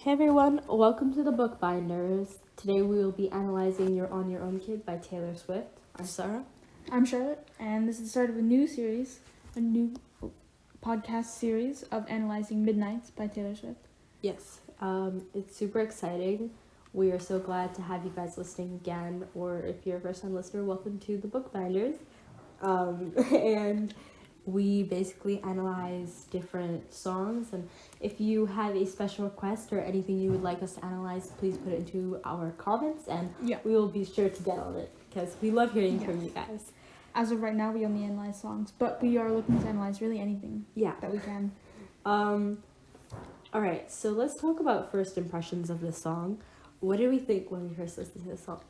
Hey everyone, welcome to the Bookbinders. Today we will be analyzing You're On Your Own Kid by Taylor Swift. I'm Sarah. I'm Charlotte, and this is the start of a new podcast series of analyzing Midnights by Taylor Swift. Yes, it's super exciting. We are so glad to have you guys listening again, or if you're a first-time listener, welcome to the Bookbinders. And we basically analyze different songs, and if you have a special request or anything you would like us to analyze, please put it into our comments, and we will be sure to get on it, because we love hearing from you guys. As of right now, we only analyze songs, but we are looking to analyze really anything that we can. Alright, so let's talk about first impressions of this song. What did we think when we first listened to this song?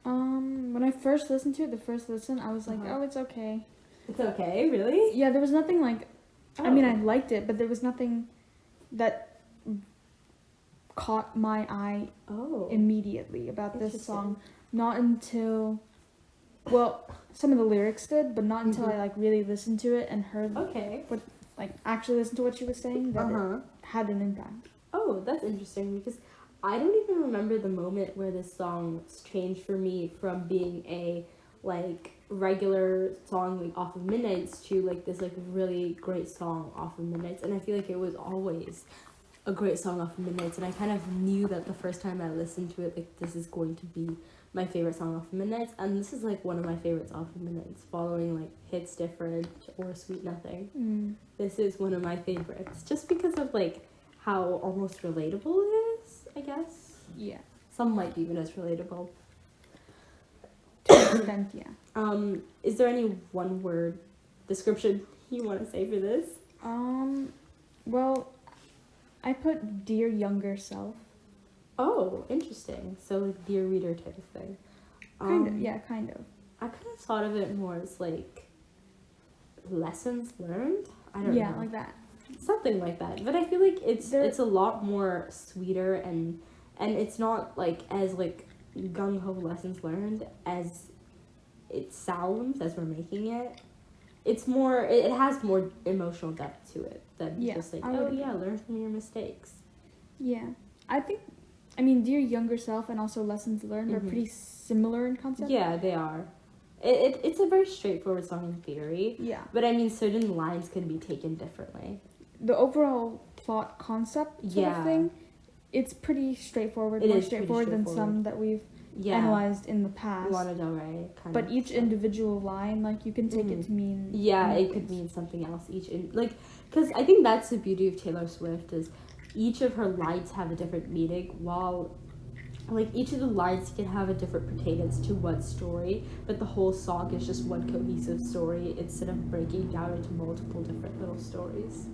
When I first listened to it, the first listen, I was like, oh, it's okay. It's okay, really? Yeah, there was nothing like, I mean, I liked it, but there was nothing that caught my eye immediately about this song. Not until, well, some of the lyrics did, but not until I really listened to it and heard actually listened to what she was saying that it had an impact. Oh, that's interesting, because I don't even remember the moment where this song changed for me from being a regular song off of Midnights to this really great song off of Midnights. And I feel like it was always a great song off of Midnights, and I kind of knew that the first time I listened to it, this is going to be my favorite song off of Midnights, and this is one of my favorites off of Midnights, following Hits Different or Sweet Nothing. This is one of my favorites, just because of how almost relatable it is, I guess. Yeah. Some might be even as relatable. To an extent, yeah. Is there any one word description you want to say for this? Well, I put Dear Younger Self. Oh, interesting. So Dear Reader type of thing. Kind of, yeah, kind of. I kind of thought of it more as lessons learned. I don't know. Yeah, like that. Something like that. But I feel like it's a lot more sweeter, and it's not as gung-ho lessons learned as it sounds as we're making it. It's more, it has more emotional depth to it than just learn from your mistakes. Yeah. I mean, Dear Younger Self and also Lessons Learned are pretty similar in concept. Yeah, they are. It's a very straightforward song in theory. Yeah. But I mean, certain lines can be taken differently. The overall plot concept sort of thing, it's pretty straightforward. More straightforward than some that we've analyzed in the past. Lana Del Rey kind of. But each individual line, you can take it to mean... Yeah, it could mean something else. Because I think that's the beauty of Taylor Swift is each of her lines have a different meaning, while each of the lines can have a different pertainance to what story, but the whole song is just one cohesive story instead of breaking down into multiple different little stories.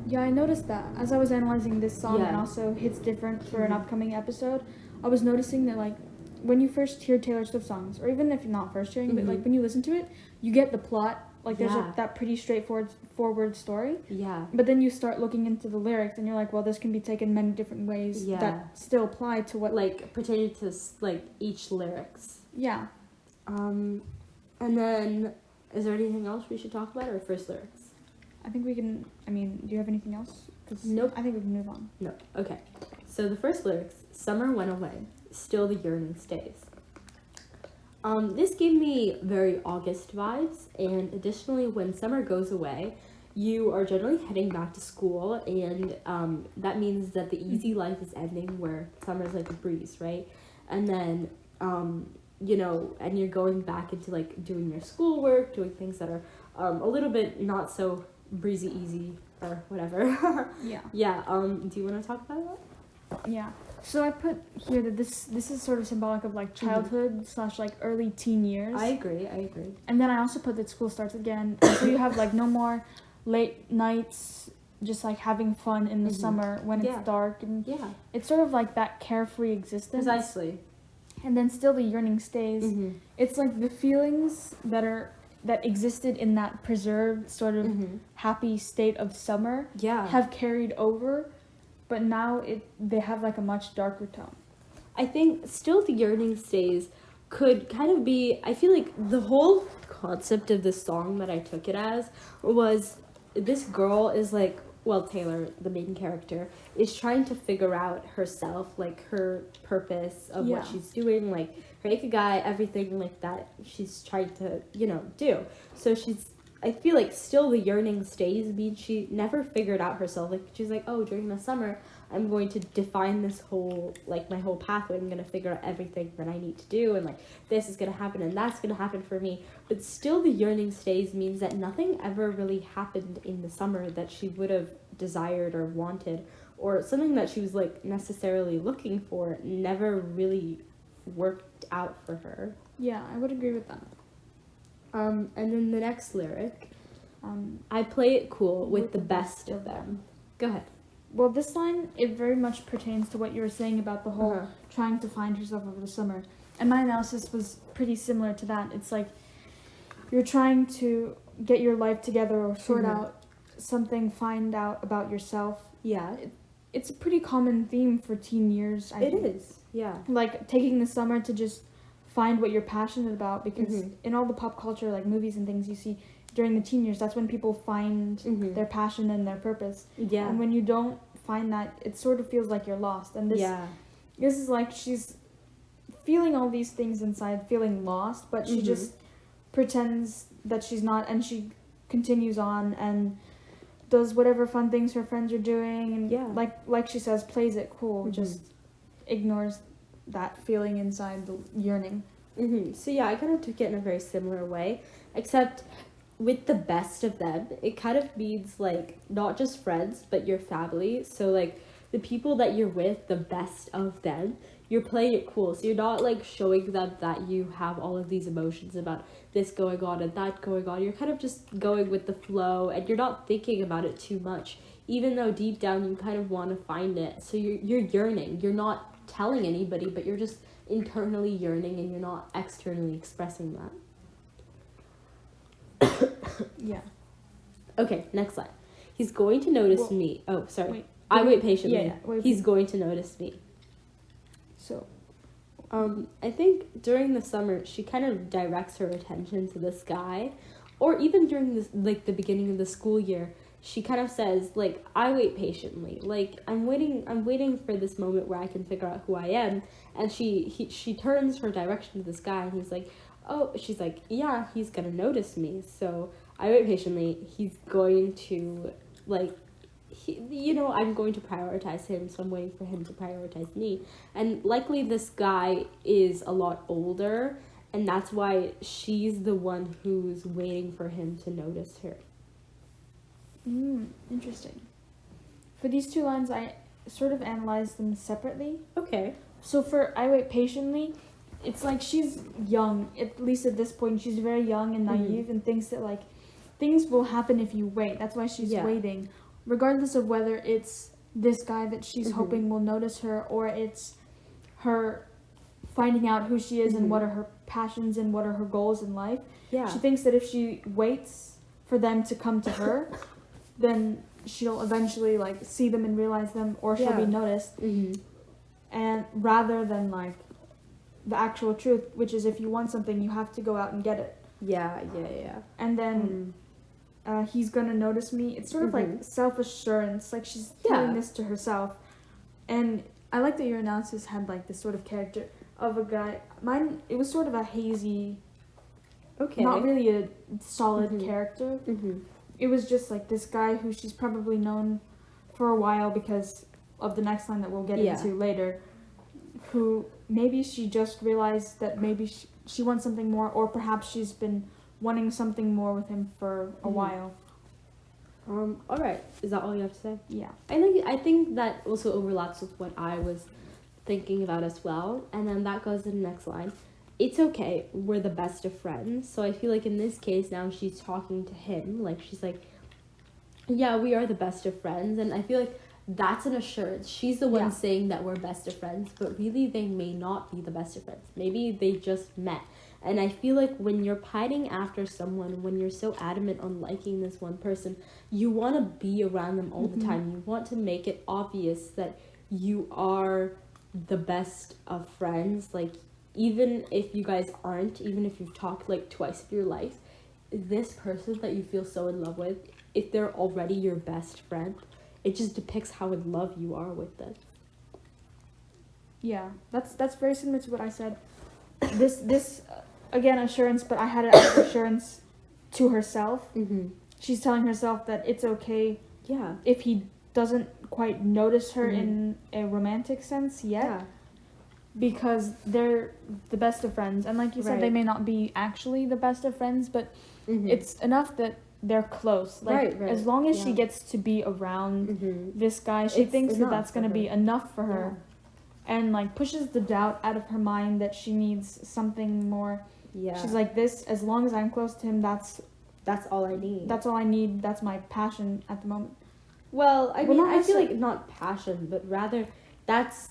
Yeah, I noticed that as I was analyzing this song and also Hits Different for an upcoming episode. I was noticing that when you first hear Taylor Swift songs, or even if you're not first hearing, but when you listen to it, you get the plot. There's that pretty straightforward story. Yeah. But then you start looking into the lyrics, and you're like, well, this can be taken many different ways that still apply to what... pertaining to, each lyrics. Yeah. And then, is there anything else we should talk about, or first lyrics? I think we can... I mean, do you have anything else? Nope. I think we can move on. No. Okay. So the first lyrics, summer went away, still the yearning stays. This gave me very August vibes, and additionally, when summer goes away, you are generally heading back to school, and that means that the easy life is ending, where summer's like a breeze, right? And then, and you're going back into doing your schoolwork, doing things that are a little bit not so breezy easy or whatever. Yeah. Do you want to talk about that? Yeah. So I put here that this is sort of symbolic of childhood / early teen years. I agree. And then I also put that school starts again. So you have no more late nights, just having fun in the summer when it's dark, and it's sort of that carefree existence. Precisely. And then still the yearning stays. It's the feelings that existed in that preserved sort of happy state of summer have carried over. But now they have a much darker tone. I think still the yearning stays could kind of be... I feel like the whole concept of this song that I took it as was this girl is Taylor, the main character, is trying to figure out herself, like her purpose of what she's doing, like her ikigai, everything like that she's trying to, do. So I feel like still the yearning stays. I mean, she never figured out herself. Like, she's like, oh, during the summer, I'm going to define this whole, like, my whole pathway. I'm going to figure out everything that I need to do. And, like, this is going to happen and that's going to happen for me. But still the yearning stays means that nothing ever really happened in the summer that she would have desired or wanted. Or something that she was, like, necessarily looking for never really worked out for her. Yeah, I would agree with that. And then the next lyric, I play it cool with the best of them. Go ahead. Well, this line, it very much pertains to what you were saying about the whole trying to find herself over the summer. And my analysis was pretty similar to that. It's like you're trying to get your life together or sort out something, find out about yourself. Yeah. It's a pretty common theme for teen years, I think. It is, yeah. Like, taking the summer to just find what you're passionate about, because in all the pop culture, like movies and things you see during the teen years, that's when people find their passion and their purpose. Yeah. And when you don't find that, it sort of feels like you're lost. And this is like she's feeling all these things inside, feeling lost, but she just pretends that she's not, and she continues on and does whatever fun things her friends are doing, and like she says, plays it cool, just ignores that feeling inside, the yearning. So yeah, I kind of took it in a very similar way, except with the best of them, it kind of means, like, not just friends, but your family. So, like, the people that you're with, the best of them, you're playing it cool. So you're not, like, showing them that you have all of these emotions about this going on and that going on. You're kind of just going with the flow, and you're not thinking about it too much, even though deep down you kind of want to find it. So you're yearning. You're not telling anybody, but you're just internally yearning, and you're not externally expressing that. Yeah. Okay, next line. He's going to notice me. Oh, sorry. Wait. I wait patiently. Yeah. He's going to notice me. So, I think during the summer, she kind of directs her attention to this guy, or even during this, like, the beginning of the school year, she kind of says, like, I wait patiently. Like, I'm waiting for this moment where I can figure out who I am. And she turns her direction to this guy, and he's like, oh, she's like, yeah, he's gonna notice me. So I wait patiently. He's going to, like, I'm going to prioritize him, so I'm waiting for him to prioritize me. And likely this guy is a lot older, and that's why she's the one who's waiting for him to notice her. Interesting. For these two lines, I sort of analyzed them separately. Okay. So for I wait patiently, it's like she's young, at least at this point. She's very young and naive and thinks that, like, things will happen if you wait. That's why she's waiting. Regardless of whether it's this guy that she's hoping will notice her, or it's her finding out who she is and what are her passions and what are her goals in life. Yeah. She thinks that if she waits for them to come to her, then she'll eventually, like, see them and realize them, or she'll be noticed. And rather than, like, the actual truth, which is if you want something, you have to go out and get it. Yeah. And then he's gonna notice me. It's sort of like self-assurance, like she's telling this to herself. And I like that your analysis had, like, this sort of character of a guy. Mine, it was sort of a hazy, not really a solid character. It was just, like, this guy who she's probably known for a while because of the next line that we'll get into later, who maybe she just realized that maybe she wants something more, or perhaps she's been wanting something more with him for a while. All right. Is that all you have to say? Yeah. I think that also overlaps with what I was thinking about as well. And then that goes to the next line. It's okay, we're the best of friends. So I feel like in this case now she's talking to him. Like, she's like, yeah, we are the best of friends. And I feel like that's an assurance. She's the one saying that we're best of friends, but really they may not be the best of friends. Maybe they just met. And I feel like when you're pining after someone, when you're so adamant on liking this one person, you want to be around them all the time. You want to make it obvious that you are the best of friends. Like, even if you guys aren't, even if you've talked, like, twice of your life, this person that you feel so in love with, if they're already your best friend, it just depicts how in love you are with them. Yeah, that's very similar to what I said. This again, assurance, but I had it as assurance to herself. She's telling herself that it's okay if he doesn't quite notice her in a romantic sense yet, because they're the best of friends, and like you said, they may not be actually the best of friends, but it's enough that they're close. Like as long as she gets to be around this guy, she thinks that that's going to be enough for her, and like pushes the doubt out of her mind that she needs something more. She's like, this, as long as I'm close to him, that's all I need. That's all I need. That's my passion at the moment. Well, I mean, I feel like not passion, but rather that's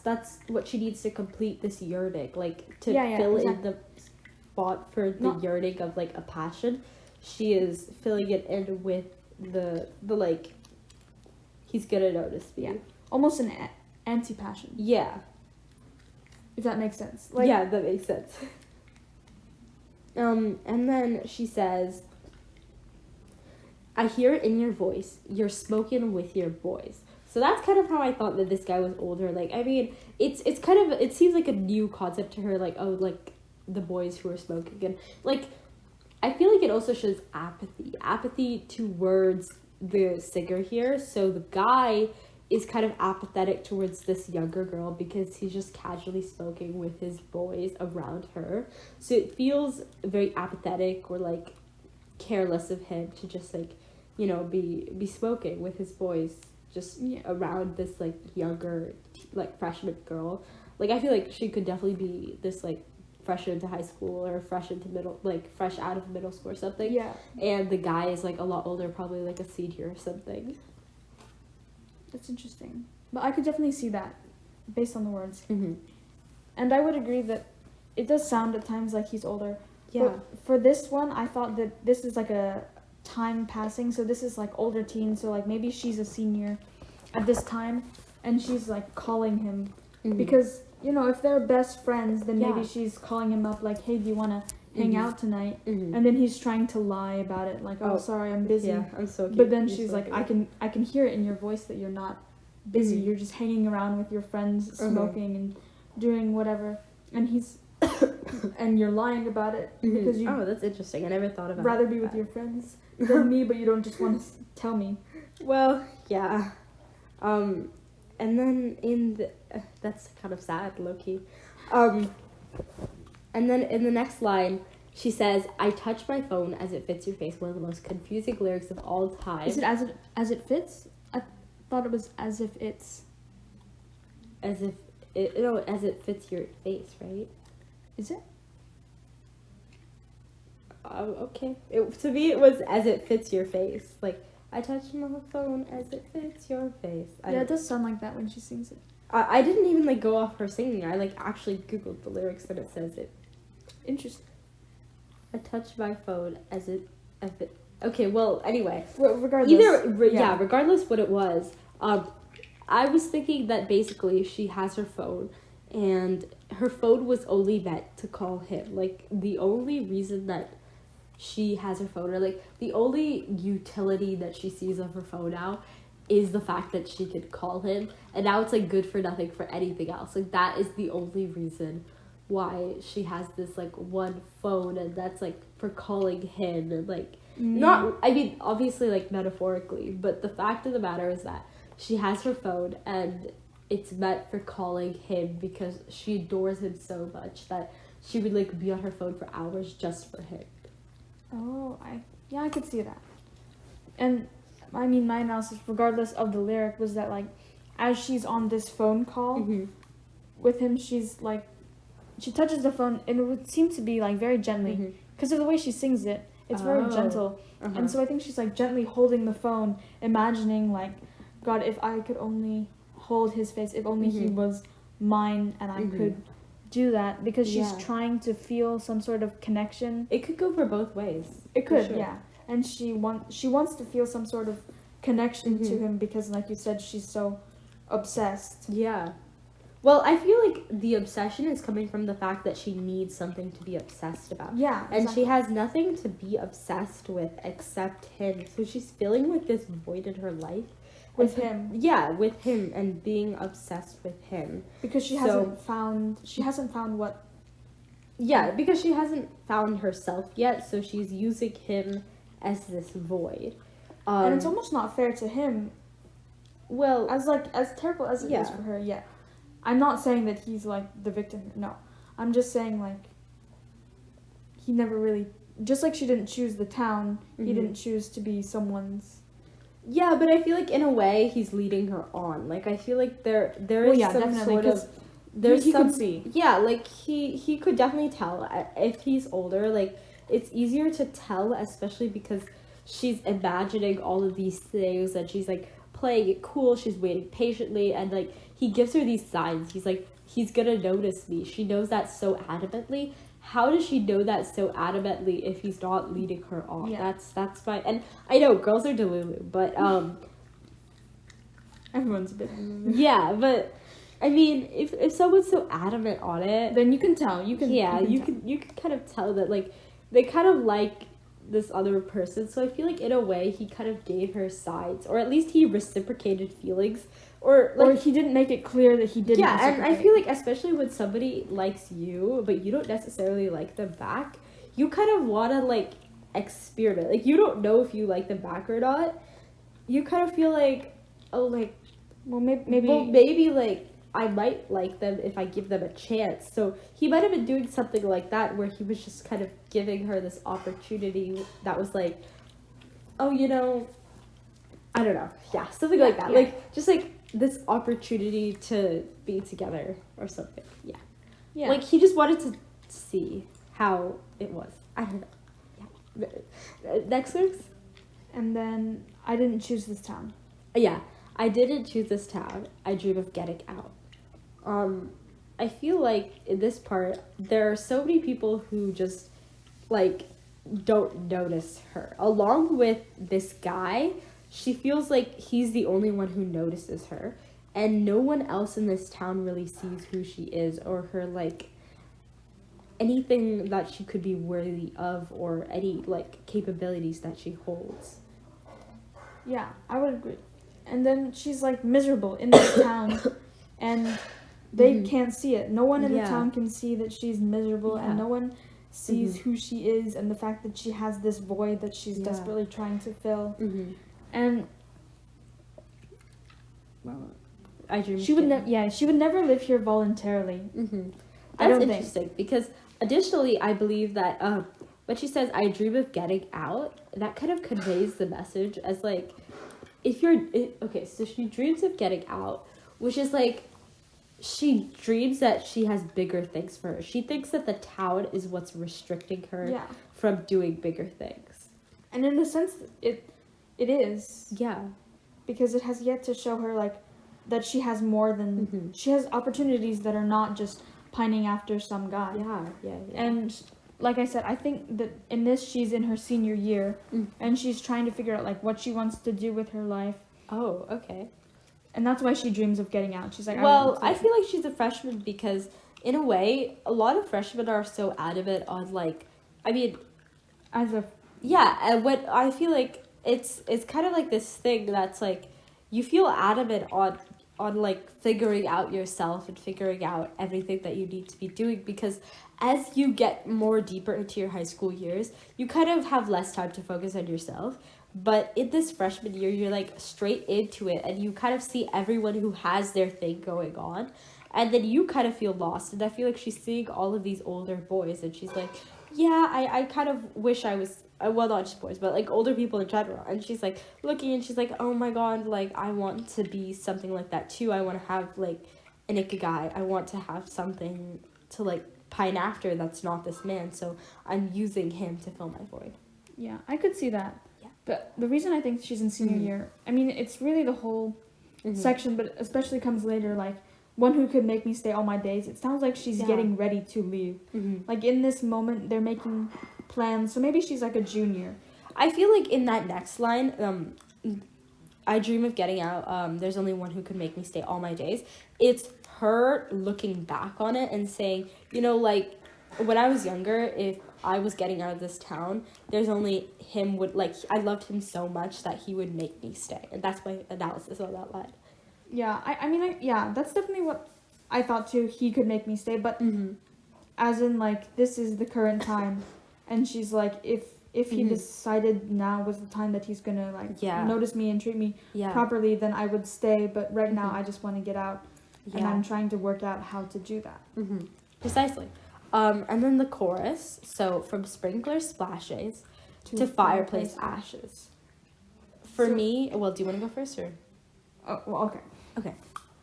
what she needs to complete this yearning, like to fill in the spot for the yearning of like a passion. She is filling it in with the like, he's gonna notice me. Yeah, almost an anti-passion. Yeah. If that makes sense. Like, yeah, that makes sense. And then she says, I hear it in your voice. You're smoking with your boys. So that's kind of how I thought that this guy was older. Like, I mean, it's kind of, it seems like a new concept to her. Like, oh, like, the boys who are smoking. And, like, I feel like it also shows apathy. Apathy towards the singer here. So the guy is kind of apathetic towards this younger girl because he's just casually smoking with his boys around her. So it feels very apathetic or, like, careless of him to just, like, you know, be smoking with his boys just around this, like, younger, like, freshman girl. Like, I feel like she could definitely be this, like, fresh into high school or fresh into fresh out of middle school or something. Yeah. And the guy is, like, a lot older, probably, like, a senior or something. That's interesting. But I could definitely see that based on the words. Mm-hmm. And I would agree that it does sound at times like he's older. Yeah. But for this one, I thought that this is, like, a time passing. So this is, like, older teen. So, like, maybe she's a senior at this time. And she's, like, calling him. Mm-hmm. Because, you know, if they're best friends, then maybe she's calling him up, like, hey, do you want to hang out tonight? Mm-hmm. And then he's trying to lie about it. Like, oh sorry, I'm busy. Yeah, I'm so cute. But then she's so like, cute. I can hear it in your voice that you're not busy. Mm-hmm. You're just hanging around with your friends, smoking and doing whatever. And he's... and you're lying about it because you... Oh, that's interesting. I never thought about rather be with your friends than me, but you don't just want to tell me. Well, yeah. And then in the... that's kind of sad, low-key. And then in the next line, she says, I touch my phone as it fits your face. One of the most confusing lyrics of all time. Is it as it fits? I thought it was as if it's... As if... as it fits your face, right? Is it? Okay. To me, it was as it fits your face. Like, I touch my phone as it fits your face. Yeah, it does sound like that when she sings it. I didn't even, like, go off her singing. I, like, actually Googled the lyrics and it says it. Interesting. I touch my phone as it... Okay, well, anyway. Regardless. Regardless what it was. I was thinking that basically she has her phone and her phone was only meant to call him. Like, the only reason that she has her phone, or, like, the only utility that she sees of her phone now is the fact that she could call him. And now it's, like, good for nothing for anything else. Like, that is the only reason why she has this, like, one phone, and that's, like, for calling him, and, like, not, I mean, obviously, like, metaphorically, but the fact of the matter is that she has her phone, and it's meant for calling him because she adores him so much that she would, like, be on her phone for hours just for him. Oh, I could see that. And, I mean, my analysis, regardless of the lyric, was that, like, as she's on this phone call with him, she's, like, she touches the phone, and it would seem to be, like, very gently. Because of the way she sings it, it's very gentle. And so I think she's, like, gently holding the phone, imagining, like, God, if I could only hold his face, if only he was mine, and I could do that, because she's trying to feel some sort of connection. It could go for both ways. It could, sure. And she wants to feel some sort of connection to him because, like you said, she's so obsessed. Yeah. Well, I feel like the obsession is coming from the fact that she needs something to be obsessed about. Yeah, exactly. And she has nothing to be obsessed with except him. So she's feeling like this void in her life. with him. Yeah, with him and being obsessed with him. Because she hasn't found what. Yeah, because she hasn't found herself yet, so she's using him as this void. And it's almost not fair to him. Well, as terrible as it is for her, yeah. I'm not saying that he's like the victim. No, I'm just saying like he never really. Just like she didn't choose the town, he didn't choose to be someone's. Yeah, but I feel like in a way he's leading her on. Like I feel like there is some sort of there's he some could see. Yeah, like he could definitely tell if he's older. Like it's easier to tell, especially because she's imagining all of these things and she's like playing it cool. She's waiting patiently, and like he gives her these signs. He's like, he's gonna notice me. She knows that so adamantly. How does she know that so adamantly if he's not leading her on? Yeah. That's fine. And I know girls are delulu, but everyone's a bit delulu. Yeah, but I mean, if someone's so adamant on it, then you can tell. You can kind of tell that like they kind of like this other person. So I feel like in a way he kind of gave her sides, or at least he reciprocated feelings. Or he didn't make it clear that he didn't. Yeah, and I feel like especially when somebody likes you, but you don't necessarily like them back, you kind of want to, like, experiment. Like, you don't know if you like them back or not. You kind of feel like, oh, like... Well, maybe... Well, maybe, like, I might like them if I give them a chance. So he might have been doing something like that where he was just kind of giving her this opportunity that was like, oh, you know... I don't know. Yeah, something like that. Yeah. Like, just, like... this opportunity to be together or something. Yeah. Like he just wanted to see how it was. I don't know. Yeah. Next verse. And then I didn't choose this town. Yeah. I didn't choose this town. I dream of getting out. I feel like in this part there are so many people who just like don't notice her. Along with this guy, she feels like he's the only one who notices her, and no one else in this town really sees who she is or her, like, anything that she could be worthy of or any, like, capabilities that she holds. Yeah, I would agree. And then she's, like, miserable in this town, and they can't see it. No one in the town can see that she's miserable, and no one sees who she is and the fact that she has this void that she's desperately trying to fill. And I dream she would she would never live here voluntarily. That's interesting because additionally I believe that when she says I dream of getting out, that kind of conveys the message as like if you're okay, so she dreams of getting out, which is like she dreams that she has bigger things for her. She thinks that the town is what's restricting her from doing bigger things. And in a sense it is. Yeah. Because it has yet to show her, like, that she has more than... She has opportunities that are not just pining after some guy. Yeah. And, like I said, I think that in this, she's in her senior year. And she's trying to figure out, like, what she wants to do with her life. Oh, okay. And that's why she dreams of getting out. She's like, well, I feel like she's a freshman because, in a way, a lot of freshmen are so adamant on, like... I mean... As a... Yeah, and what I feel like... It's kind of like this thing that's like you feel adamant on like figuring out yourself and figuring out everything that you need to be doing because as you get more deeper into your high school years, you kind of have less time to focus on yourself. But in this freshman year, you're like straight into it and you kind of see everyone who has their thing going on. And then you kind of feel lost. And I feel like she's seeing all of these older boys and she's like, yeah, I kind of wish I was... well, not just boys, but, like, older people in general. And she's, like, looking and she's like, oh, my God, like, I want to be something like that, too. I want to have, like, an ikigai. I want to have something to, like, pine after that's not this man. So I'm using him to fill my void. Yeah, I could see that. Yeah. But the reason I think she's in senior year, I mean, it's really the whole section, but especially comes later, like, one who could make me stay all my days. It sounds like she's getting ready to leave. Like, in this moment, they're making... plans, so maybe she's like a junior. I feel like in that next line, I dream of getting out, there's only one who could make me stay all my days. It's her looking back on it and saying, you know, like, when I was younger, if I was getting out of this town, there's only him would, like, I loved him so much that he would make me stay. And that's my analysis on that line. Yeah, I mean, that's definitely what I thought too. He could make me stay, but as in, like, this is the current time. And she's like, if he decided now was the time that he's gonna, like, notice me and treat me properly, then I would stay. But right now, I just want to get out. And I'm trying to work out how to do that. Precisely. And then the chorus. So, from sprinkler splashes to fireplace ashes. For me, well, do you want to go first, or? Oh, well, okay. Okay.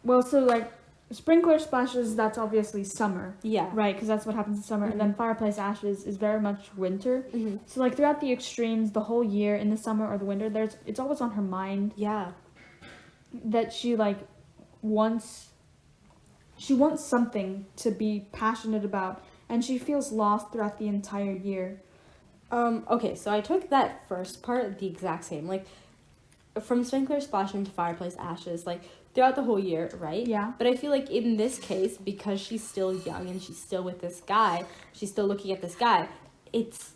Well, so, like, sprinkler splashes, that's obviously summer. Yeah. Right, because that's what happens in summer. And then fireplace ashes is very much winter. So, like, throughout the extremes, the whole year, in the summer or the winter, it's always on her mind. Yeah. That she, like, wants something to be passionate about. And she feels lost throughout the entire year. Okay, so I took that first part the exact same. Like, from sprinkler splashing to fireplace ashes, like, throughout the whole year, right? Yeah. But I feel like in this case, because she's still young and she's still with this guy, she's still looking at this guy,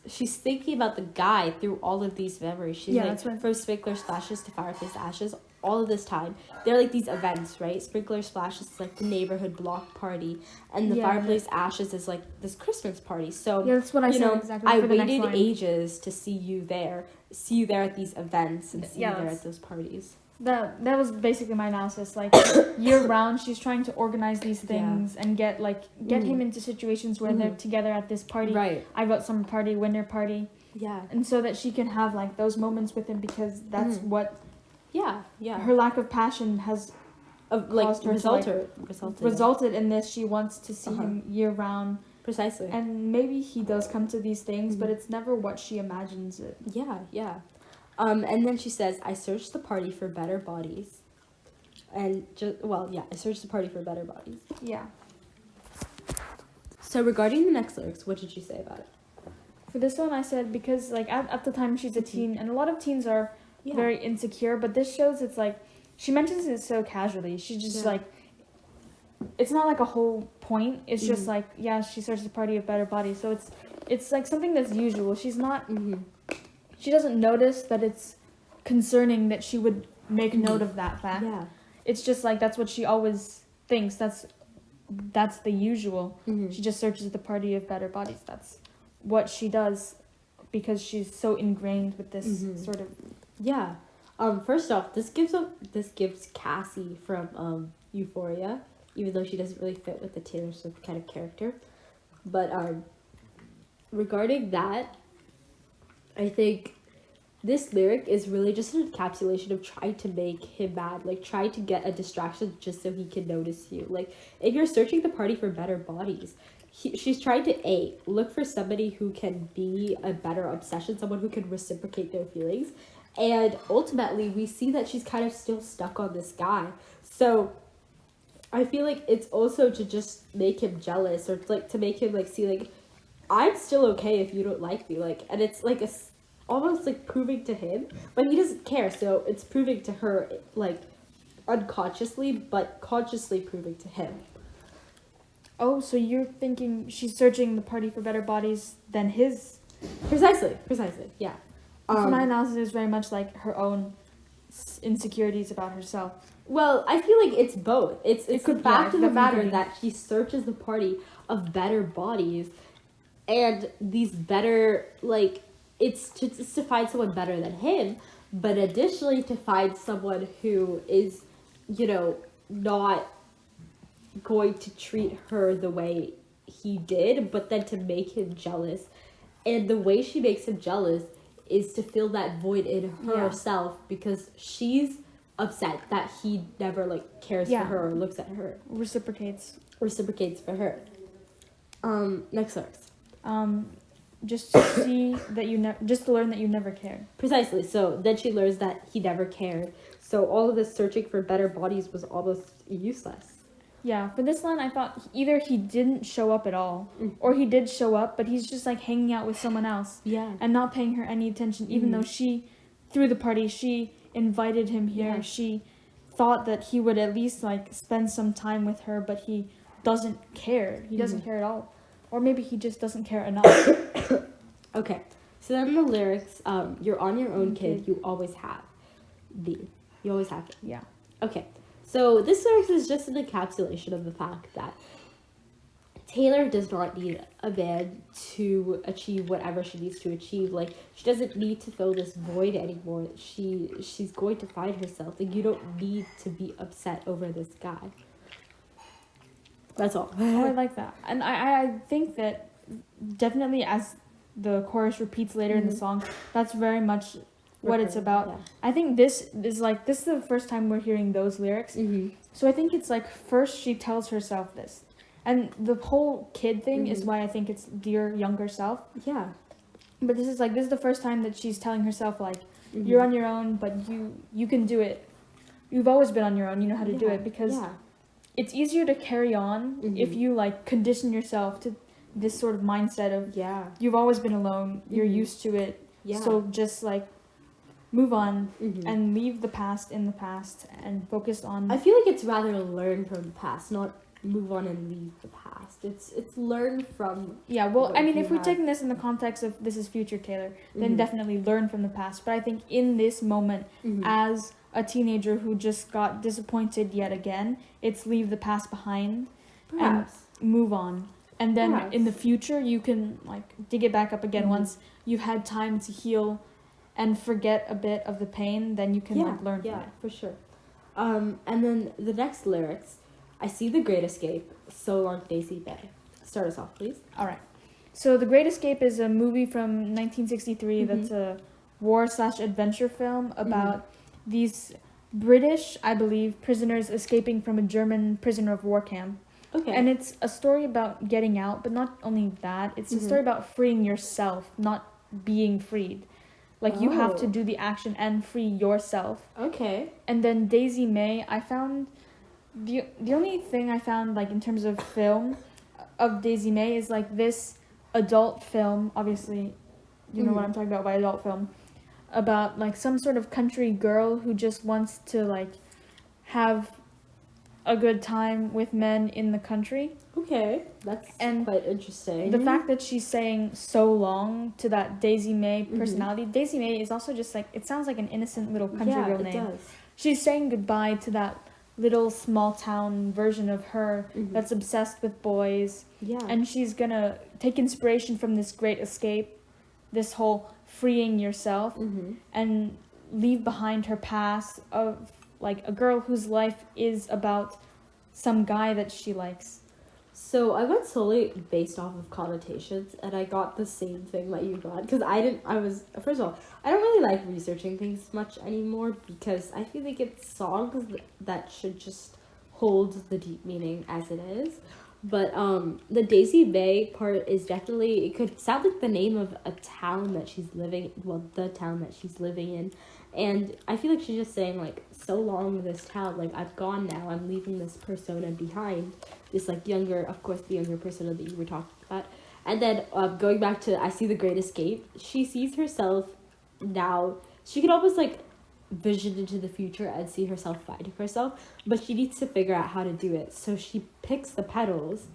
she's thinking about the guy through all of these memories. She's like, that's right. From sprinkler splashes to fireplace ashes, all of this time, they're like these events, right? Sprinkler splashes is like the neighborhood block party, and the fireplace ashes is like this Christmas party. So that's what I said exactly. I waited ages to see you there at these events, and see you there at those parties. That was basically my analysis. Like, year round, she's trying to organize these things and get him into situations where they're together at this party. Right. I wrote summer party, winter party. Yeah. And so that she can have, like, those moments with him, because that's what. Yeah. Her lack of passion has caused her resulted in this. She wants to see him year round. Precisely. And maybe he does come to these things, but it's never what she imagines it. Yeah. And then she says, I searched the party for better bodies. And I searched the party for better bodies. Yeah. So regarding the next lyrics, what did she say about it? For this one, I said, because, like, at the time she's a teen, and a lot of teens are very insecure, but this shows it's like, she mentions it so casually. She's just like, it's not like a whole point. It's just like, she searches the party of better bodies. So it's like something that's usual. She's not, she doesn't notice that it's concerning that she would make note of that fact. Yeah. It's just like, that's what she always thinks. That's the usual. She just searches the party of better bodies. That's what she does, because she's so ingrained with this sort of. Yeah. First off, this gives Cassie from Euphoria, even though she doesn't really fit with the Taylor Swift kind of character. But regarding that, I think this lyric is really just an encapsulation of trying to make him mad, like trying to get a distraction just so he can notice you. Like, if you're searching the party for better bodies, she's trying to look for somebody who can be a better obsession, someone who can reciprocate their feelings. And ultimately, we see that she's kind of still stuck on this guy. So I feel like it's also to just make him jealous, or like to make him like see like, I'm still okay if you don't like me. Like, and it's like almost like proving to him, but he doesn't care. So it's proving to her, like, unconsciously, but consciously proving to him. Oh, so you're thinking she's searching the party for better bodies than his? Precisely, yeah. My analysis is very much like her own insecurities about herself. Well, I feel like it's both. It's the fact of the matter that she searches the party of better bodies, and these better, like, it's to find someone better than him, but additionally to find someone who is, not going to treat her the way he did, but then to make him jealous. And the way she makes him jealous is to fill that void in herself, because she's upset that he never, like, cares for her or looks at her. Reciprocates for her. Next lyrics. Just to see that just to learn that you never cared. Precisely. So then she learns that he never cared. So all of this searching for better bodies was almost useless. Yeah, for this line, I thought either he didn't show up at all, or he did show up, but he's just, like, hanging out with someone else. Yeah. And not paying her any attention, even though through the party, she invited him here. Yeah. She thought that he would at least, like, spend some time with her, but he doesn't care. He doesn't care at all. or maybe he just doesn't care enough. Okay, so then the lyrics, you're on your own, kid, you always have been. You always have been. Yeah. Okay, so this lyrics is just an encapsulation of the fact that Taylor does not need a man to achieve whatever she needs to achieve. Like, she doesn't need to fill this void anymore. She's going to find herself. Like, you don't need to be upset over this guy. That's all. Oh, I like that. And I think that definitely as the chorus repeats later in the song, that's very much what it's about. Yeah. I think this is the first time we're hearing those lyrics. So I think it's like first she tells herself this. And the whole kid thing is why I think it's dear younger self. Yeah. But this is the first time that she's telling herself, like, you're on your own, but you can do it. You've always been on your own. You know how to do it, because it's easier to carry on if you, like, condition yourself to this sort of mindset of you've always been alone. You're used to it. So just, like, move on and leave the past in the past and focus on... I feel like it's rather learn from the past, not move on and leave the past. It's learn from... Yeah, well, I mean, if we're taking this in the context of this is future Taylor, then definitely learn from the past. But I think in this moment, as a teenager who just got disappointed yet again, it's leave the past behind and move on. And then in the future, you can, like, dig it back up again once you've had time to heal and forget a bit of the pain, then you can, like, learn from it. Yeah, for sure. And then the next lyrics... I see the Great Escape, so long Daisy Bay. Start us off, please. All right. So The Great Escape is a movie from 1963 that's a war/adventure film about these British, I believe, prisoners escaping from a German prisoner of war camp. Okay. And it's a story about getting out, but not only that, it's a story about freeing yourself, not being freed. Like, you have to do the action and free yourself. Okay. And then Daisy May, I found... The only thing I found, like, in terms of film of Daisy May is, like, this adult film, obviously, you know what I'm talking about by adult film, about, like, some sort of country girl who just wants to, like, have a good time with men in the country. Okay, that's quite interesting. The fact that she's saying so long to that Daisy May personality, Daisy May is also just, like, it sounds like an innocent little country girl name. Yeah, it does. She's saying goodbye to that little small town version of her that's obsessed with boys. Yeah. And she's gonna take inspiration from this great escape, this whole freeing yourself, and leave behind her past of, like, a girl whose life is about some guy that she likes. So I went solely based off of connotations, and I got the same thing that you got, because first of all, I don't really like researching things much anymore, because I feel like it's songs that should just hold the deep meaning as it is. But the Daisy Bay part is definitely, it could sound like the name of a town that she's living, well, the town that she's living in. And I feel like she's just saying, like, so long this town, like, I've gone now, I'm leaving this persona behind, this, like, younger, of course, the younger persona that you were talking about. And then going back to I See the Great Escape, she sees herself now, she can almost, like, vision into the future and see herself finding herself, but she needs to figure out how to do it. So she picks the petals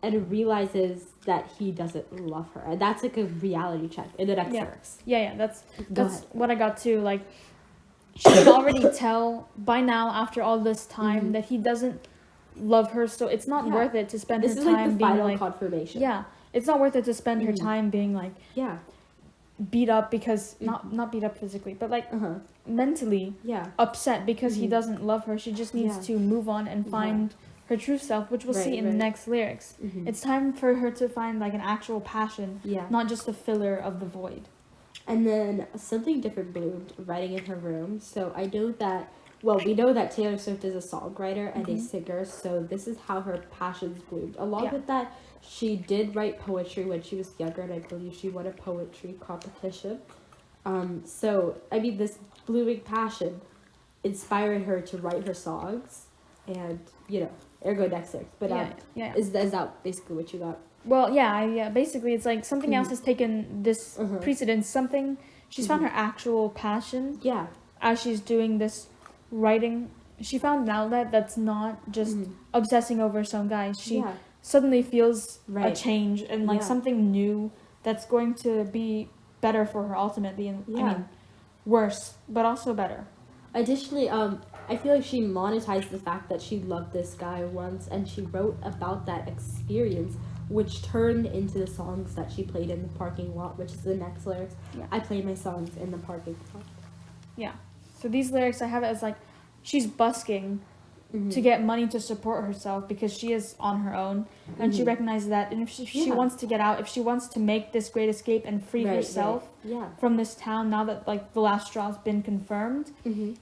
and realizes that he doesn't love her, and that's, like, a reality check in the next lyrics. Yeah, that's what I got too. Like, she can already tell by now, after all this time, that he doesn't love her, so it's not worth it to spend her time being, like... This is, like, the final confirmation. Yeah, it's not worth it to spend her time being, like... Yeah. Beat up because... Not beat up physically, but, like, mentally upset because he doesn't love her. She just needs to move on and find... her true self, which we'll see in the next lyrics. It's time for her to find, like, an actual passion, not just a filler of the void. And then something different bloomed writing in her room. So I know that, well, we know that Taylor Swift is a songwriter and a singer, so this is how her passions bloomed. Along with that, she did write poetry when she was younger, and I believe she won a poetry competition. So, I mean, this blooming passion inspired her to write her songs, and, you know, ergo next lyrics. But is that basically what you got? Well, yeah, basically it's like something else has taken this precedence, something, she's found her actual passion. Yeah. As she's doing this writing, she found an outlet that's not just obsessing over some guy. She suddenly feels a Right. change and like something new that's going to be better for her ultimately, and I mean worse but also better. Additionally, I feel like she monetized the fact that she loved this guy once, and she wrote about that experience, which turned into the songs that she played in the parking lot, which is the next lyrics. Yeah. I play my songs in the parking lot. Yeah. So these lyrics, I have it as like she's busking to get money to support herself because she is on her own, and she recognizes that, and if she wants to get out, if she wants to make this great escape and free herself from this town, now that like the last straw has been confirmed,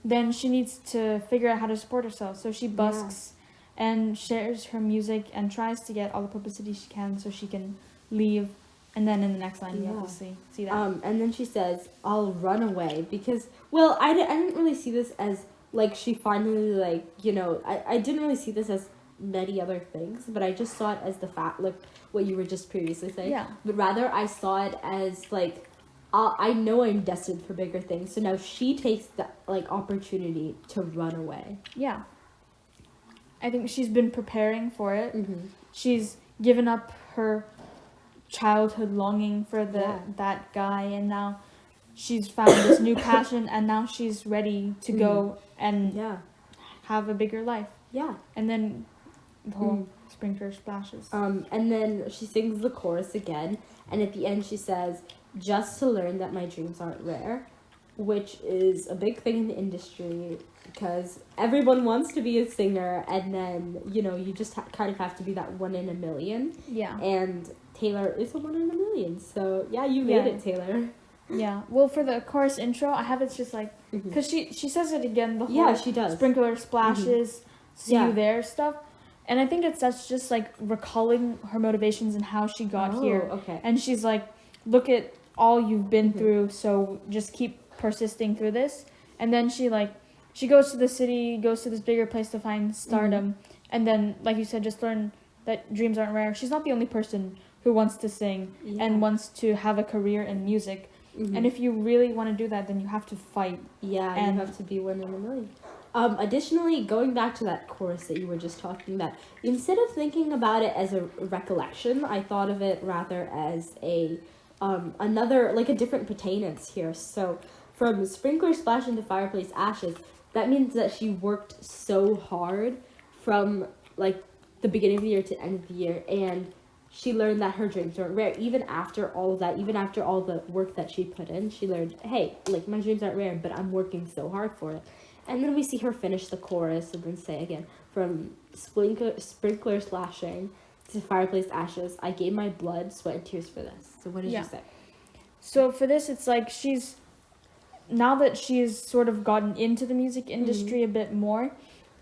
then she needs to figure out how to support herself. So she busks and shares her music and tries to get all the publicity she can so she can leave. And then in the next line, you obviously see that. And then she says, "I'll run away," because, well, I didn't really see this as like she finally, like, you know, I didn't really see this as many other things, but I just saw it as the fact, like what you were just previously saying. Yeah. But rather, I saw it as like, I know I'm destined for bigger things, so now she takes the like opportunity to run away. Yeah. I think she's been preparing for it. She's given up her childhood longing for that guy, and now she's found this new passion, and now she's ready to go and have a bigger life. Yeah. And then the whole sprinkler splashes. And then she sings the chorus again, and at the end she says, "Just to learn that my dreams aren't rare," which is a big thing in the industry because everyone wants to be a singer, and then, you know, you just kind of have to be that 1 in a million. Yeah. And Taylor is a 1 in a million, so yeah, you made it, Taylor. Yeah. Well, for the chorus intro, I have it's just like, because she says it again, the whole she does. Sprinkler splashes, see you there stuff. And I think that's just like recalling her motivations and how she got here. Okay. And she's like, look at all you've been through, so just keep persisting through this. And then she goes to the city, goes to this bigger place to find stardom. And then, like you said, just learn that dreams aren't rare. She's not the only person who wants to sing and wants to have a career in music. And if you really want to do that, then you have to fight. Yeah, and you have to be 1 in a million. Additionally, going back to that chorus that you were just talking about, instead of thinking about it as a recollection, I thought of it rather as another, like a different pertainance here. So from sprinkler splash into fireplace ashes, that means that she worked so hard from like the beginning of the year to the end of the year, and she learned that her dreams weren't rare. Even after all of that, even after all the work that she put in, she learned, hey, like, my dreams aren't rare, but I'm working so hard for it. And then we see her finish the chorus and then say again, from sprinkler splashing to fireplace ashes, I gave my blood, sweat, and tears for this. So what did you say? So for this, it's like now that she's sort of gotten into the music industry a bit more,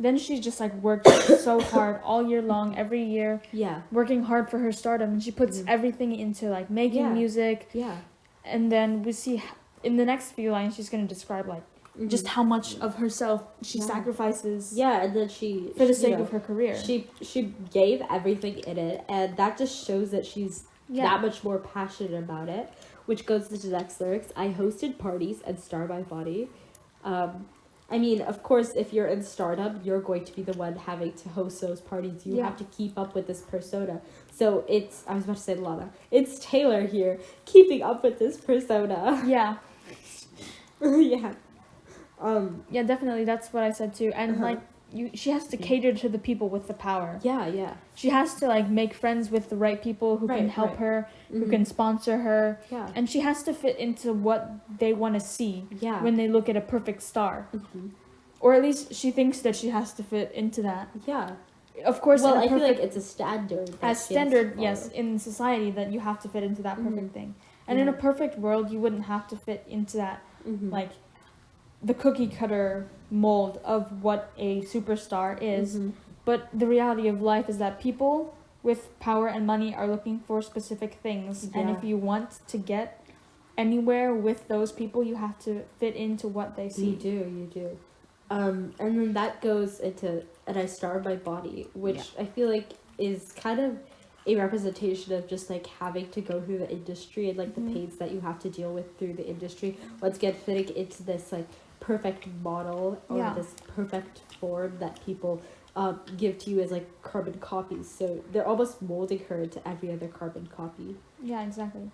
then she's just like worked so hard all year long, every year. Yeah. Working hard for her stardom, and she puts everything into like making music. Yeah. And then we see in the next few lines, she's gonna describe like just how much of herself she sacrifices. Yeah, and then for the sake of her career. She gave everything in it, and that just shows that she's that much more passionate about it. Which goes to the next lyrics. I hosted parties and star my body. I mean, of course, if you're in startup, you're going to be the one having to host those parties. You have to keep up with this persona. So I was about to say Lana. It's Taylor here, keeping up with this persona. Yeah. Yeah. Yeah, definitely. That's what I said too. And like, she has to cater to the people with the power. Yeah, yeah. She has to like make friends with the right people who can help her, who can sponsor her. Yeah. And she has to fit into what they want to see when they look at a perfect star. Or at least she thinks that she has to fit into that. Yeah. Of course, well, I feel like it's a standard. Yes, in society that you have to fit into that perfect thing. And in a perfect world, you wouldn't have to fit into that, like, the cookie cutter mold of what a superstar is. But the reality of life is that people with power and money are looking for specific things. And if you want to get anywhere with those people, you have to fit into what they see. You do. And then that goes into, and I starve my body, which I feel like is kind of a representation of just like having to go through the industry and like the pains that you have to deal with through the industry. Once again, fitting into this like perfect model or this perfect form that people give to you as like carbon copies. So they're almost molding her to every other carbon copy. Yeah, exactly.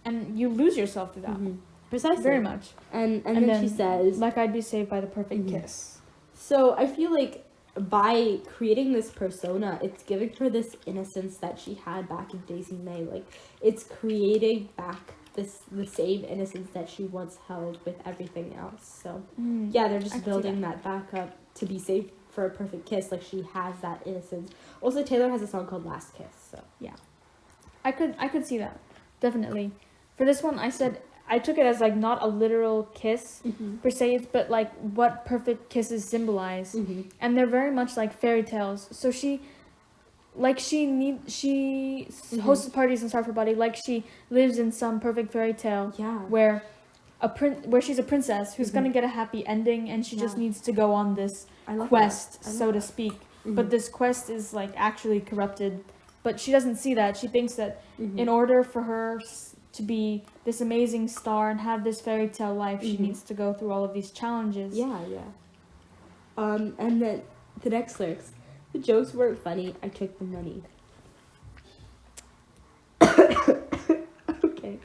And you lose yourself through that. Mm-hmm. Precisely. Very much. And then she says, like I'd be saved by the perfect kiss. So I feel like by creating this persona, it's giving her this innocence that she had back in Daisy May. Like, it's creating back the same innocence that she once held with everything else. So yeah, they're just building that back up to be saved for a perfect kiss. Like, she has that innocence. Also, Taylor has a song called Last Kiss. So yeah, I could see that, definitely. For this one, I took it as like not a literal kiss per se, but like what perfect kisses symbolize, and they're very much like fairy tales. So she hosts parties in Starford Body, like she lives in some perfect fairy tale, where she's a princess who's gonna get a happy ending, and she just needs to go on this quest, so to speak. But this quest is like actually corrupted, but she doesn't see that. She thinks that in order for her to be this amazing star and have this fairy tale life, she needs to go through all of these challenges. And then the next lyrics: the jokes weren't funny, I took the money. Okay.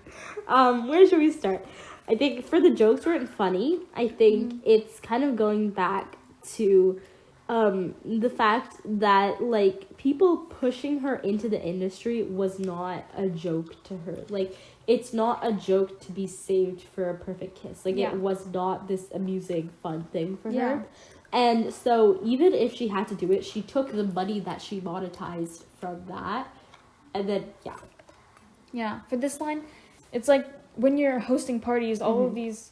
Where should we start? I think for the jokes weren't funny, I think it's kind of going back to the fact that, like, people pushing her into the industry was not a joke to her. Like, it's not a joke to be saved for a perfect kiss. Like, it was not this amusing, fun thing for her. And so even if she had to do it, she took the money that she monetized from that. And then, Yeah, for this line, it's like when you're hosting parties, all of these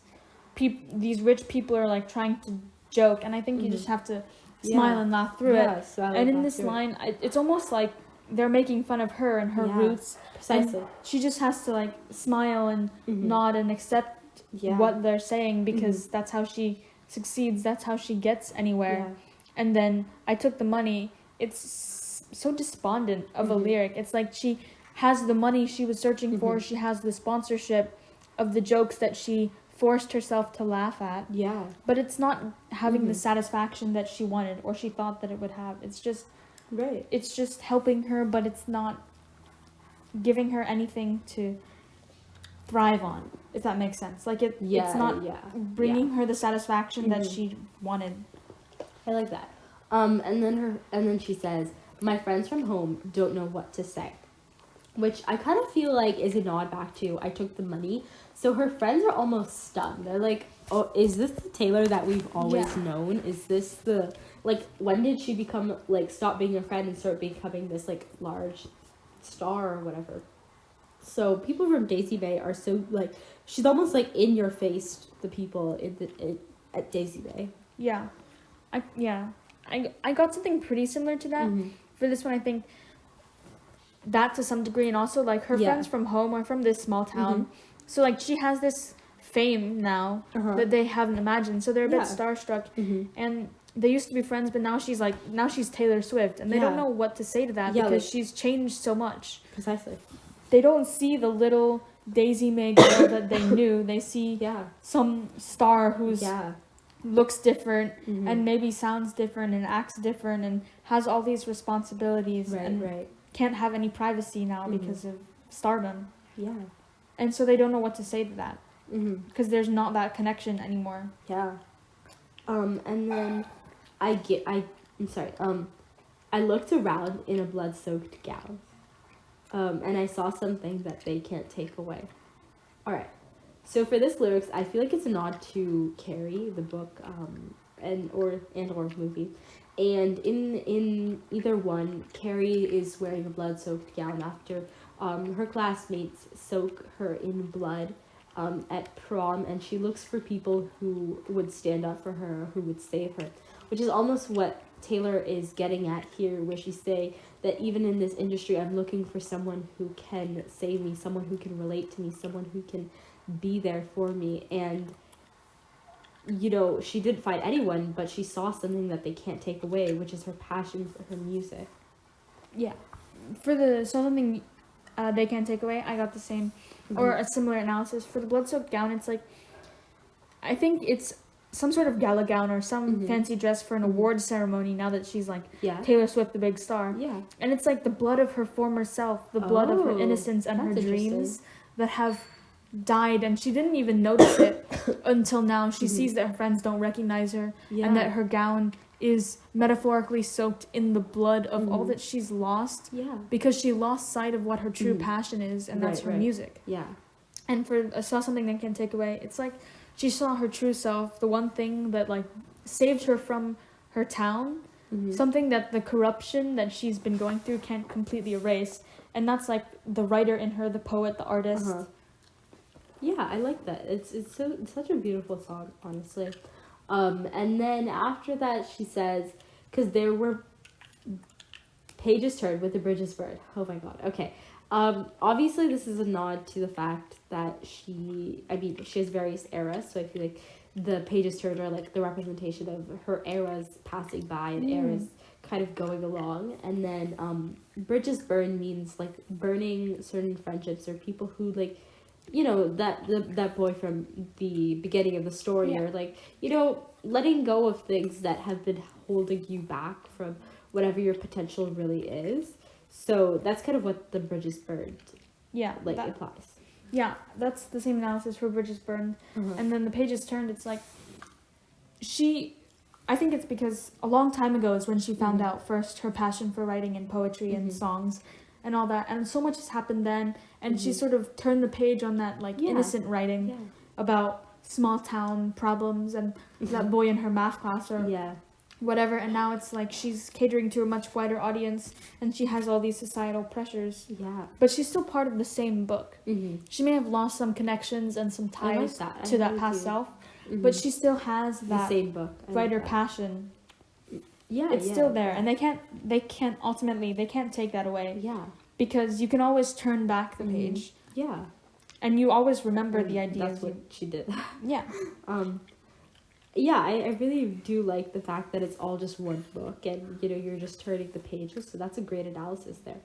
rich people are like trying to joke, and I think you just have to smile and laugh through it. And in this line, it's almost like they're making fun of her and her roots. Precisely. And she just has to like smile and nod and accept what they're saying, because that's how she succeeds. That's how she gets anywhere. And then I took the money. It's so despondent of a lyric. It's like she has the money she was searching for. She has the sponsorship of the jokes that she forced herself to laugh at. But it's not having the satisfaction that she wanted or she thought that it would have. It's just it's just helping her, but it's not giving her anything to thrive on, if that makes sense. Like it's not bringing her the satisfaction that she wanted. I like that. And then she says, "My friends from home don't know what to say," which I kind of feel like is a nod back to I took the money. So her friends are almost stunned. They're like, "Oh, is this the Taylor that we've always known? Is this the, like, when did she become, like, stop being a friend and start becoming this, like, large star or whatever?" So people from Daisy Bay are so, like, she's almost, like, in your face, the people at Daisy Bay. I got something pretty similar to that. For this one, I think that to some degree, and also, like, her friends from home are from this small town. So, like, she has this fame now that they haven't imagined. So they're a bit starstruck. And they used to be friends, but now she's Taylor Swift. And they don't know what to say to that because she's changed so much. Precisely. They don't see the little Daisy May girl that they knew. They see some star who's looks different and maybe sounds different and acts different and has all these responsibilities and can't have any privacy now because of stardom. And so they don't know what to say to that because there's not that connection anymore. And then I looked around in a blood-soaked gown, and I saw something that they can't take away. All right. So for this lyrics, I feel like it's a nod to Carrie, the book, and or movie. And in either one, Carrie is wearing a blood-soaked gown after her classmates soak her in blood at prom, and she looks for people who would stand up for her, who would save her, which is almost what Taylor is getting at here, where she say that even in this industry, I'm looking for someone who can save me, someone who can relate to me, someone who can be there for me. And you know, she didn't find anyone, but she saw something that they can't take away, which is her passion for her music. For the something they can't take away, I got the same or a similar analysis. For the blood-soaked gown, it's like, I think it's some sort of gala gown or some fancy dress for an award ceremony now that she's like Taylor Swift, the big star. Yeah. And it's like the blood of her former self, the blood of her innocence and her dreams that have died, and she didn't even notice it until now. She sees that her friends don't recognize her and that her gown is metaphorically soaked in the blood of all that she's lost because she lost sight of what her true passion is, and that's her music. Yeah. And I saw something that can take away. It's like she saw her true self, the one thing that like saved her from her town, something that the corruption that she's been going through can't completely erase, and that's like the writer in her, the poet, the artist. Yeah, I like that. It's such a beautiful song, honestly. And then after that, she says, because there were pages turned with the bridges burned. Oh my god. Okay. Obviously, this is a nod to the fact that she has various eras, so I feel like the pages turned are like the representation of her eras passing by and eras kind of going along. And then bridges burned means like burning certain friendships or people who like, you know, that boy from the beginning of the story, or like, you know, letting go of things that have been holding you back from whatever your potential really is. So that's kind of what the bridges burned implies. Yeah, that's the same analysis for bridges burned. And then the pages turned, it's like I think it's because a long time ago is when she found out first her passion for writing and poetry and songs and all that, and so much has happened then, and she sort of turned the page on that like innocent writing about small town problems and that boy in her math class or whatever, and now it's like she's catering to a much wider audience and she has all these societal pressures, but she's still part of the same book. She may have lost some connections and some ties to that past self, but she still has that same book writer passion. It's still there, and they can't ultimately take that away, because you can always turn back the page, and you always remember the ideas. That's what she did. I really do like the fact that it's all just one book, and you know, you're just turning the pages, so that's a great analysis there.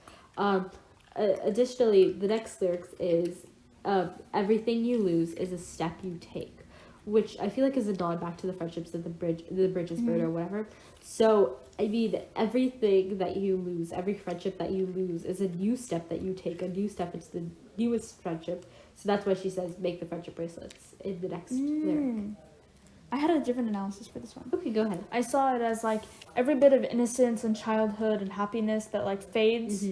Additionally, the next lyrics is everything you lose is a step you take, which I feel like is a nod back to the friendships of the bridges burned or whatever. So I mean, everything that you lose, every friendship that you lose is a new step that you take, a new step into the newest friendship. So that's why she says make the friendship bracelets in the next lyric. I had a different analysis for this one. Okay, go ahead. I saw it as like every bit of innocence and childhood and happiness that like fades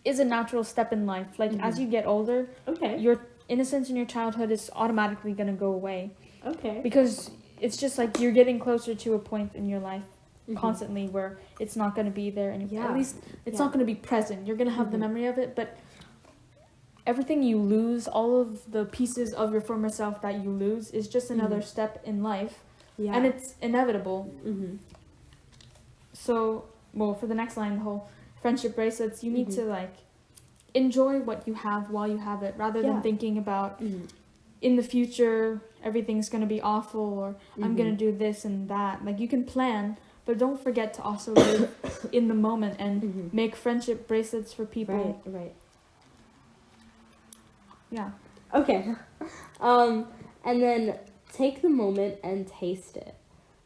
is a natural step in life. Like as you get older, your innocence in your childhood is automatically going to go away. Because it's just like you're getting closer to a point in your life constantly where it's not going to be there anymore. At least it's not going to be present. You're going to have the memory of it, but everything you lose, all of the pieces of your former self that you lose is just another step in life. And it's inevitable. So, well, for the next line, the whole friendship bracelets, you need to like enjoy what you have while you have it, rather than thinking about in the future everything's going to be awful or I'm going to do this and that. Like you can plan, but don't forget to also live in the moment and make friendship bracelets for people. Right. Yeah. Okay. And then take the moment and taste it.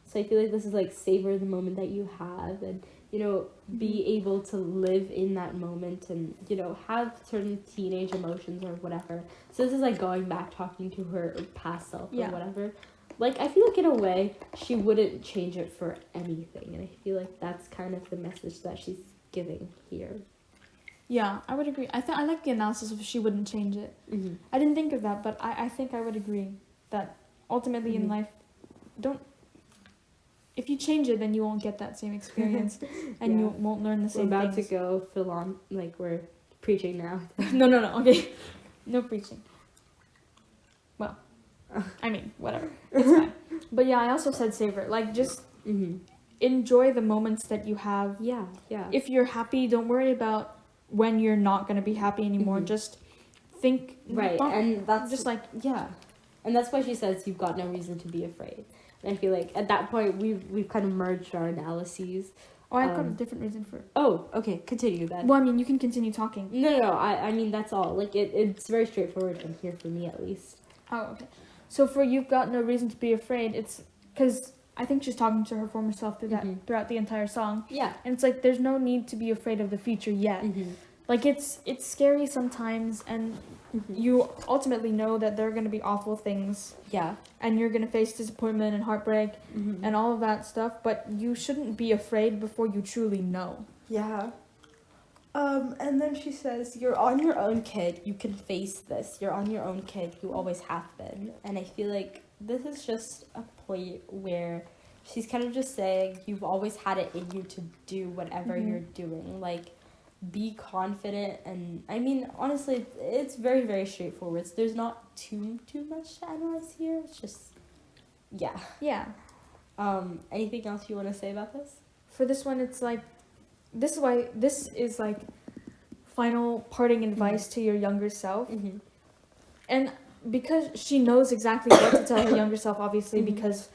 So I feel like this is like savor the moment that you have, and you know, be able to live in that moment, and you know, have certain teenage emotions or whatever. So this is like going back, talking to her past self or whatever. Like I feel like in a way she wouldn't change it for anything, and I feel like that's kind of the message that she's giving here. Yeah, I would agree. I like the analysis of she wouldn't change it. I didn't think of that, but I think I would agree that ultimately in life, if you change it, then you won't get that same experience, and you won't learn the same things. We're about to go full on, like we're preaching now. No, okay. No preaching. Well, I mean, whatever. It's fine. But yeah, I also said savor. Like, just enjoy the moments that you have. Yeah. If you're happy, don't worry about when you're not going to be happy anymore. Just think. Right, and that's just like... Yeah. And that's why she says you've got no reason to be afraid. And I feel like at that point, we've kind of merged our analyses. Oh, I've got a different reason for it. Oh, okay. Continue then. Well, I mean, you can continue talking. No. I mean, that's all. Like, it's very straightforward from here for me, at least. Oh, okay. So for you've got no reason to be afraid, it's because I think she's talking to her former self throughout the entire song. Yeah. And it's like, there's no need to be afraid of the future yet. Like, it's scary sometimes, and you ultimately know that there are going to be awful things. Yeah. And you're going to face disappointment and heartbreak and all of that stuff, but you shouldn't be afraid before you truly know. Yeah. And then she says, you're on your own, kid. You can face this. You're on your own, kid. You always have been. And I feel like this is just a point where she's kind of just saying you've always had it in you to do whatever you're doing. Like, be confident. And I mean, honestly, it's very, very straightforward. There's not too much to analyze here. It's just, yeah. Yeah. Anything else you want to say about this? For this one, it's like, this is like final parting advice to your younger self. And because she knows exactly what to tell her younger self, obviously, because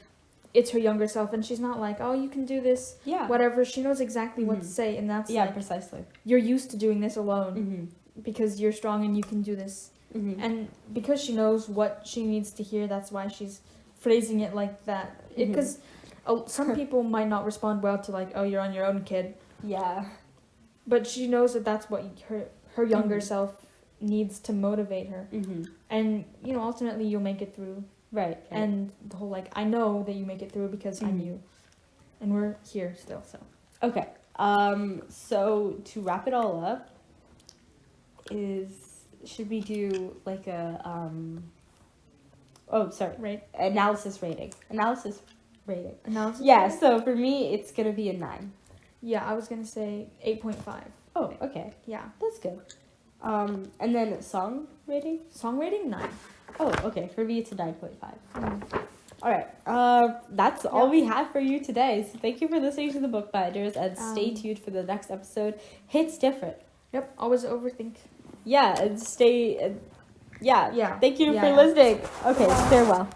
it's her younger self, and she's not like, oh, you can do this, whatever. She knows exactly what to say, and that's like, precisely. You're used to doing this alone because you're strong and you can do this. And because she knows what she needs to hear, that's why she's phrasing it like that. Because some people might not respond well to like, oh, you're on your own, kid. Yeah. But she knows that that's what her younger self needs to motivate her. And, you know, ultimately you'll make it through. Right. And the whole, like, I know that you make it through because I'm you. And we're here still, so. Okay. So to wrap it all up, should we do like a, analysis rating. Yeah, so for me, it's going to be a 9. Yeah, I was going to say 8.5. Oh, okay. Yeah. That's good. And then song rating? Song rating, 9. Oh, okay. For me, it's a 9.5. All right. That's all we have for you today. So thank you for listening to the Bookbinders, and stay tuned for the next episode. Hits different. Yep. Always overthink. Yeah, and stay... yeah. Yeah. Thank you for listening. Okay, farewell.